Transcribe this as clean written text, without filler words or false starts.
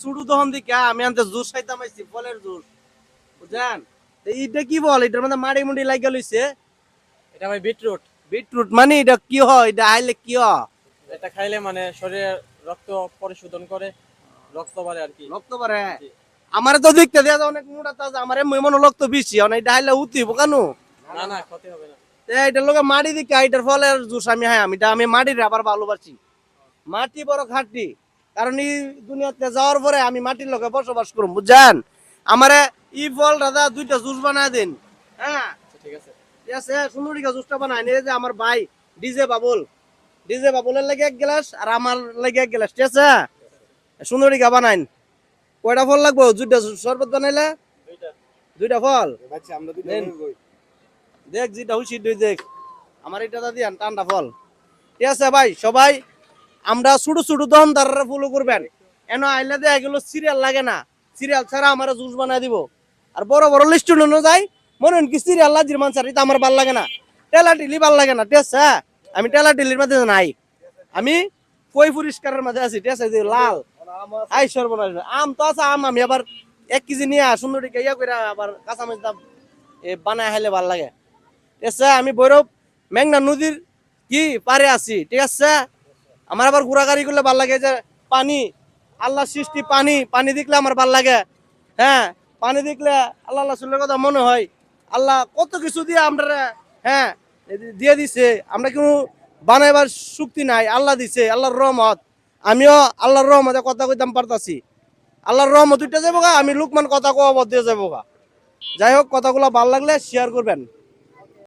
শুরু তখন দিকে আমি আনতে জুস খাইতাম আইছি ফলের জুস বুঝছেন। এইটা কি বল, এটার মধ্যে মাড়ি মুড়ি লাগিয়ে লইছে। এটা ভাই বিটরুট। বিটরুট মানে এটা কি হয়, এটা আইলে কি হয়? এটা খাইলে মানে শরীরে রক্ত পরিশোধন করে, রক্ত বাড়ে আর কি। রক্ত বাড়ে? জি। আমারে তো দেখতে দেয়া অনেক মোটা তাজা, আমারে মনে রক্ত বেশি অনেক, এটা আইলে উঠিব কেন? না না, ক্ষতি হবে না। এটার লোকে মাটি দিকে এটার ফলের জুস আমি আমি মাটির আবার ভালোবাসি। মাটি বড় খাটি, কারণ এই দুনিয়াতে যাওয়ার পরে আমি মাটির লোকে বসবাস করব বুঝছেন। আমারে ই ফল দাদা দুইটা জুস বানায় দিন। হ্যাঁ আচ্ছা, ঠিক আছে। ঠিক আছে, সুন্দরিকা জুসটা বানায় নিয়ে যে আমার ভাই ডিজে বাবুলের লাগে এক গ্লাস আর আমার লাগে এক গ্লাস, ঠিক আছে। সুন্দরিকা বানাইন। কয়টা ফল লাগবো দুইটা শরবত বানাইলে? দুইটা। দুইটা ফল আমরা দুইটা নেন। কই? দেখ যেটা হুশি দুই দেখ, আমার এটা দিয়ান ঠান্ডা ফল। ঠিক আছে ভাই, সবাই আমরা ছোট ছোট দোকানদাররা ফলো করবেন। এন আইলে দেয়া এগুলো সিরিয়াল লাগে না, সিরিয়াল ছাড়া আমার জুস বানায় দিব। আর বড় বড় লিস্ট নিয়ে যাই, মনে হন কি সিরিয়াল লাজির মানসার, এটা আমার ভাল লাগে না। টেলা টিলি ভাল লাগে না, ঠিক আছে। আমি টেলা টিলির মধ্যে নাই, আমি কই পরিষ্কারের মধ্যে আছি, ঠিক আছে। যে লাল আই সর্বনাশ, আম তো আছে, আমি আবার 1 কেজি নিয়ে সুন্দর ইয়া করে আবার কাঁচামরিচ দাম বানায় খাইলে ভাল লাগে, ঠিক আছে। আমি ভৈরব মেঘনা নদীর কি পারে আছি, ঠিক আছে। আমার আবার ঘোরাঘুরি করলে ভাল লাগে, যে পানি, আল্লাহ সৃষ্টি পানি, পানি দেখলে আমার ভাল লাগে। হ্যাঁ, পানি দেখলে আল্লাহ রাসূলের কথা মনে হয়। আল্লাহ কত কিছু দিয়ে আমরা, হ্যাঁ, দিয়ে দিছে, আমরা কোনো বানাইবার শক্তি নাই, আল্লাহ দিছে, আল্লাহর রহমত। আমিও আল্লাহর রহমতে কথা কইতাম পারতাছি। আল্লাহর রহমত উঠে যাবো গা, আমি লুকমান কথা কওয়া দিয়ে যাবো গা। যাই হোক, কথাগুলো ভাল লাগলে শেয়ার করবেন।